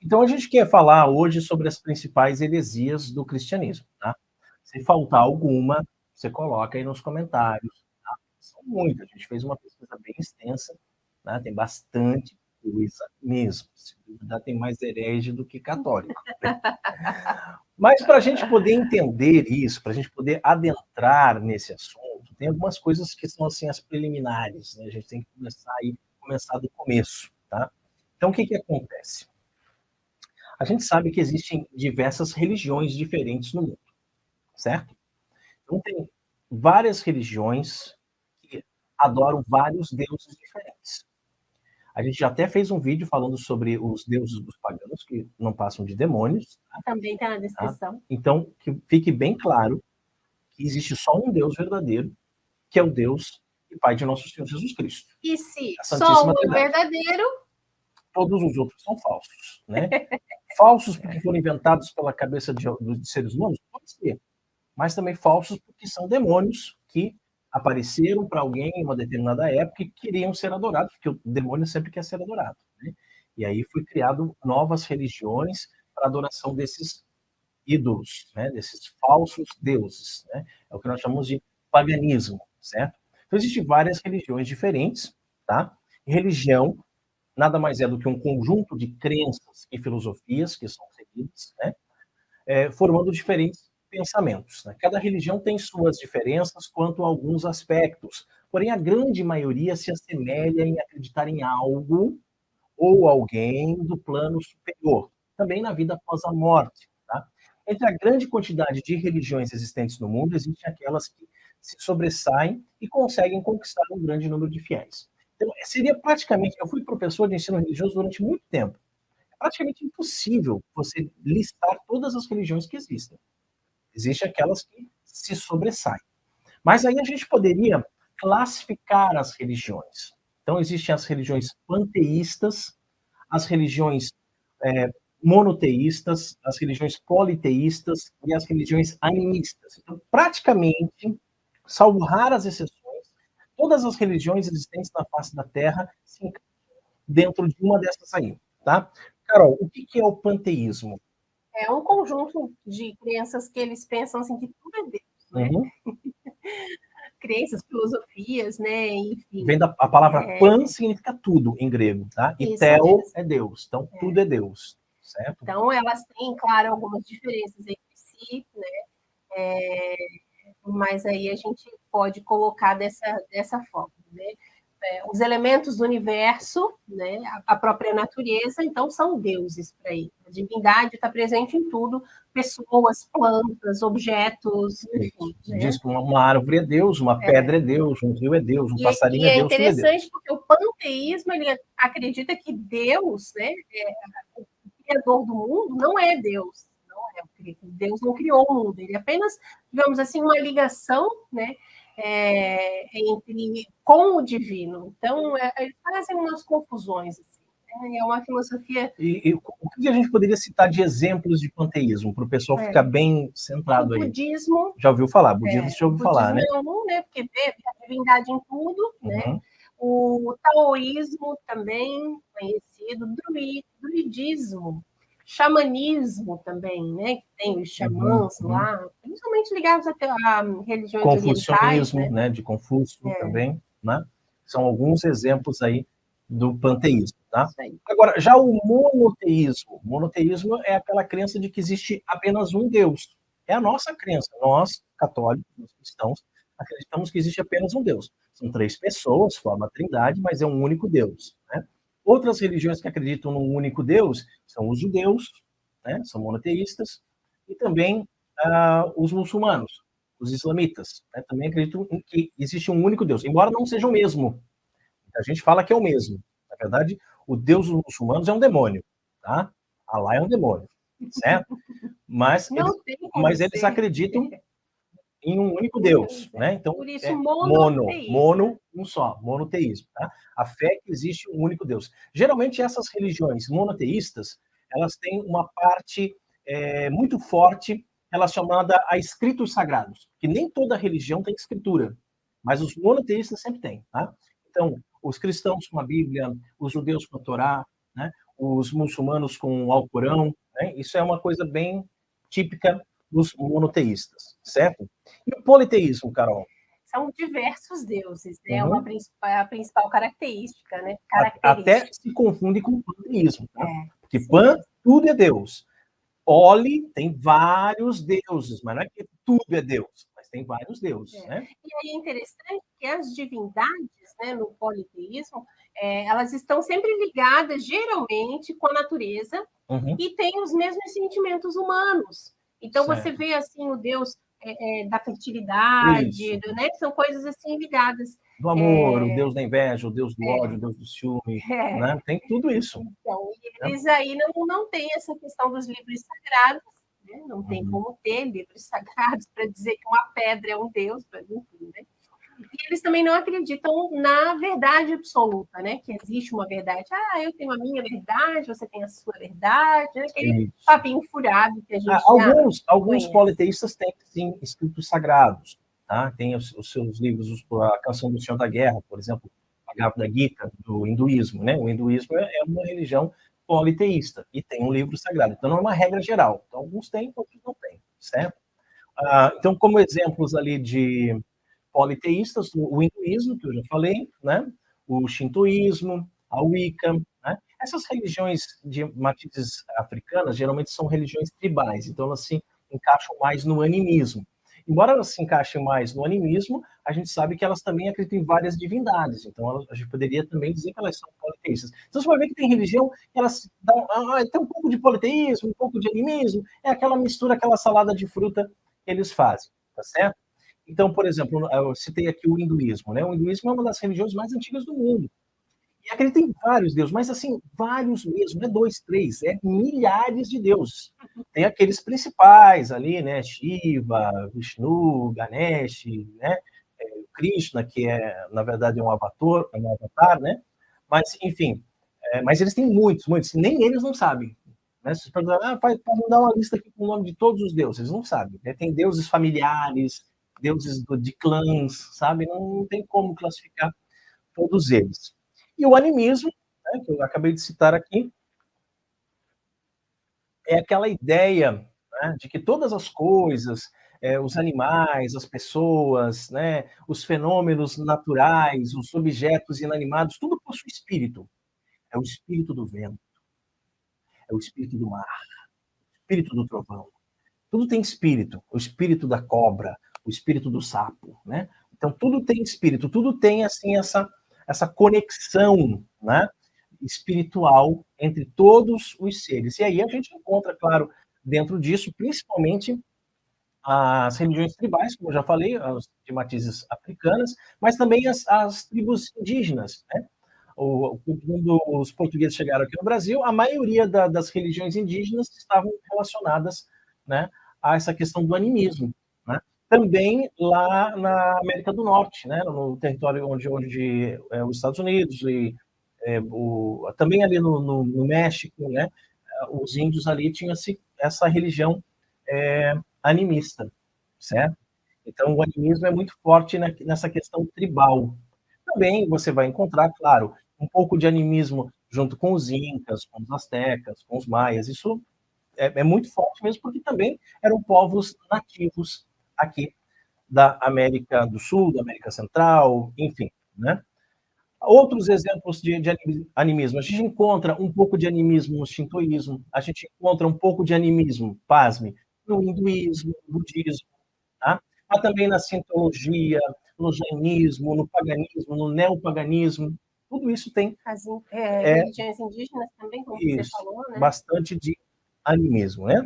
Então a gente quer falar hoje sobre as principais heresias do cristianismo, tá? Se faltar alguma, você coloca aí nos comentários, tá? São muitas, a gente fez uma pesquisa bem extensa, né? Tem bastante coisa mesmo. Se duvidar, tem mais herege do que católico. Mas para a gente poder entender isso, para a gente poder adentrar nesse assunto, tem algumas coisas que são assim as preliminares, né? A gente tem que começar do começo, tá? Então o que acontece? A gente sabe que existem diversas religiões diferentes no mundo, certo? Então tem várias religiões que adoram vários deuses diferentes. A gente já até fez um vídeo falando sobre os deuses dos pagãos, que não passam de demônios. Tá? Também está na descrição. Tá? Então, que fique bem claro que existe só um Deus verdadeiro, que é o Deus e Pai de nosso Senhor Jesus Cristo. E se só um é verdadeiro, todos os outros são falsos, né? Falsos porque foram inventados pela cabeça de seres humanos? Pode ser. Mas também falsos porque são demônios que apareceram para alguém em uma determinada época e queriam ser adorados, porque o demônio sempre quer ser adorado, né? E aí foi criado novas religiões para adoração desses ídolos, né? Desses falsos deuses, né? É o que nós chamamos de paganismo, certo? Então existem várias religiões diferentes, tá? E religião nada mais é do que um conjunto de crenças e filosofias que são seguidas, né? Formando diferentes pensamentos. Né? Cada religião tem suas diferenças quanto a alguns aspectos, porém a grande maioria se assemelha em acreditar em algo ou alguém do plano superior, também na vida após a morte. Tá? Entre a grande quantidade de religiões existentes no mundo, existem aquelas que se sobressaem e conseguem conquistar um grande número de fiéis. Então, seria praticamente, eu fui professor de ensino religioso durante muito tempo, é praticamente impossível você listar todas as religiões que existem. Existem aquelas que se sobressaem. Mas aí a gente poderia classificar as religiões. Então, existem as religiões panteístas, as religiões monoteístas, as religiões politeístas e as religiões animistas. Então, praticamente, salvo raras exceções, todas as religiões existentes na face da Terra se encaixam dentro de uma dessas aí, tá? Carol, o que é o panteísmo? É um conjunto de crenças que eles pensam assim que tudo é Deus, né? Uhum. Crenças, filosofias, né? Enfim. Vem a palavra pan significa tudo em grego, tá? E theo é Deus, então tudo é Deus, certo? Então elas têm, claro, algumas diferenças entre si, né? Mas aí a gente pode colocar dessa forma, né? Os elementos do universo, né, a própria natureza, então são deuses para ele. A divindade está presente em tudo, pessoas, plantas, objetos, enfim. Né? Diz que uma árvore é Deus, uma pedra é Deus, um rio é Deus, um passarinho é Deus. E é interessante porque o panteísmo ele acredita que Deus, né, o criador do mundo, não é Deus. Deus não criou o mundo, ele apenas, digamos assim, uma ligação, né, com o divino. Então, eles fazem umas confusões. Assim, é uma filosofia... E o que a gente poderia citar de exemplos de panteísmo, para o pessoal ficar bem centrado aí? O budismo... Já ouviu falar? Budismo você já ouviu falar, né? Não, né? Porque vê a divindade em tudo, né? O taoísmo também, conhecido, druidismo, xamanismo também, né? Que tem os xamãs lá, principalmente ligados a religiões confucionismo, orientais, né? De Confúcio também, né? São alguns exemplos aí do panteísmo, tá? Agora, já o monoteísmo é aquela crença de que existe apenas um Deus. É a nossa crença. Nós, católicos, nós cristãos, acreditamos que existe apenas um Deus. São 3 pessoas, forma a trindade, mas é um único Deus, né? Outras religiões que acreditam num único Deus são os judeus, né? São monoteístas, e também os muçulmanos, os islamitas, né? Também acreditam que existe um único Deus, embora não seja o mesmo. A gente fala que é o mesmo. Na verdade, o Deus dos muçulmanos é um demônio, tá? Alá é um demônio, certo? Mas eles acreditam em um único Deus, né? Então, por isso, monoteísmo. Um só, monoteísmo, tá? A fé que existe um único Deus. Geralmente, essas religiões monoteístas, elas têm uma parte muito forte relacionada a escritos sagrados, que nem toda religião tem escritura, mas os monoteístas sempre têm, tá? Então, os cristãos com a Bíblia, os judeus com a Torá, né? os muçulmanos com o Alcorão, né? Isso é uma coisa bem típica dos monoteístas, certo? E o politeísmo, Carol? São diversos deuses, né? Uhum. A principal característica, né? Até se confunde com o panteísmo, tá? Porque sim. pan, tudo é Deus. Poli tem vários deuses, mas não é que tudo é Deus, mas tem vários deuses, né? E aí é interessante que as divindades, né, no politeísmo, elas estão sempre ligadas, geralmente, com a natureza e têm os mesmos sentimentos humanos. Então, você vê, assim, o Deus da fertilidade, né? São coisas, assim, ligadas. Do amor, o Deus da inveja, o Deus do ódio, o Deus do ciúme, né? Tem tudo isso. Então, eles aí não têm essa questão dos livros sagrados, né? Não tem como ter livros sagrados para dizer que uma pedra é um Deus, enfim, né? E eles também não acreditam na verdade absoluta, né? Que existe uma verdade. Ah, eu tenho a minha verdade, você tem a sua verdade, né? Aquele papinho furado que a gente alguns politeístas têm, sim, escritos sagrados, tá? Tem os seus livros, a Canção do Senhor da Guerra, por exemplo, a Bhagavad Gita, do hinduísmo, né? O hinduísmo é uma religião politeísta e tem um livro sagrado. Então, não é uma regra geral. Então, alguns têm, outros não têm, certo? Então, como exemplos ali de politeístas, o hinduísmo, que eu já falei, né? O shintoísmo, a Wicca, né? Essas religiões de matizes africanas geralmente são religiões tribais, então elas se encaixam mais no animismo. Embora elas se encaixem mais no animismo, a gente sabe que elas também acreditam em várias divindades, então a gente poderia também dizer que elas são politeístas. Então você vai ver que tem religião que elas dão, tem um pouco de politeísmo, um pouco de animismo, é aquela mistura, aquela salada de fruta que eles fazem, tá certo? Então, por exemplo, eu citei aqui o hinduísmo, né? O hinduísmo é uma das religiões mais antigas do mundo. E acredita em vários deuses, mas assim, vários mesmo, não é 2, 3, é milhares de deuses. Tem aqueles principais ali, né? Shiva, Vishnu, Ganesh, né? Krishna, que na verdade, um avatar, né? Mas, enfim, mas eles têm muitos, muitos, nem eles não sabem. Né? Se você perguntar, pode me dar uma lista aqui com o nome de todos os deuses, eles não sabem. Né? Tem deuses familiares, deuses de clãs, sabe? Não tem como classificar todos eles. E o animismo, né, que eu acabei de citar aqui, é aquela ideia, né, de que todas as coisas, os animais, as pessoas, né, os fenômenos naturais, os objetos inanimados, tudo possui espírito. É o espírito do vento, é o espírito do mar, o espírito do trovão. Tudo tem espírito. O espírito da cobra, o espírito do sapo, né? Então, tudo tem espírito, tudo tem, assim, essa conexão, né, espiritual entre todos os seres. E aí a gente encontra, claro, dentro disso, principalmente as religiões tribais, como eu já falei, as de matizes africanas, mas também as tribos indígenas, né? Quando os portugueses chegaram aqui no Brasil, a maioria das religiões indígenas estavam relacionadas, né, a essa questão do animismo. Né? Também lá na América do Norte, né, no território onde os Estados Unidos e também ali no México, né, os índios ali tinham essa religião animista, certo? Então, o animismo é muito forte nessa questão tribal. Também você vai encontrar, claro, um pouco de animismo junto com os incas, com os astecas, com os maias. Isso é muito forte mesmo, porque também eram povos nativos aqui da América do Sul, da América Central, enfim, né? Outros exemplos de animismo. A gente encontra um pouco de animismo no shintoísmo, a gente encontra um pouco de animismo, pasme, no hinduísmo, no budismo, tá? Mas também na cientologia, no jainismo, no paganismo, no neopaganismo, tudo isso tem... As religiões indígenas também, como você falou, né? Bastante de animismo, né?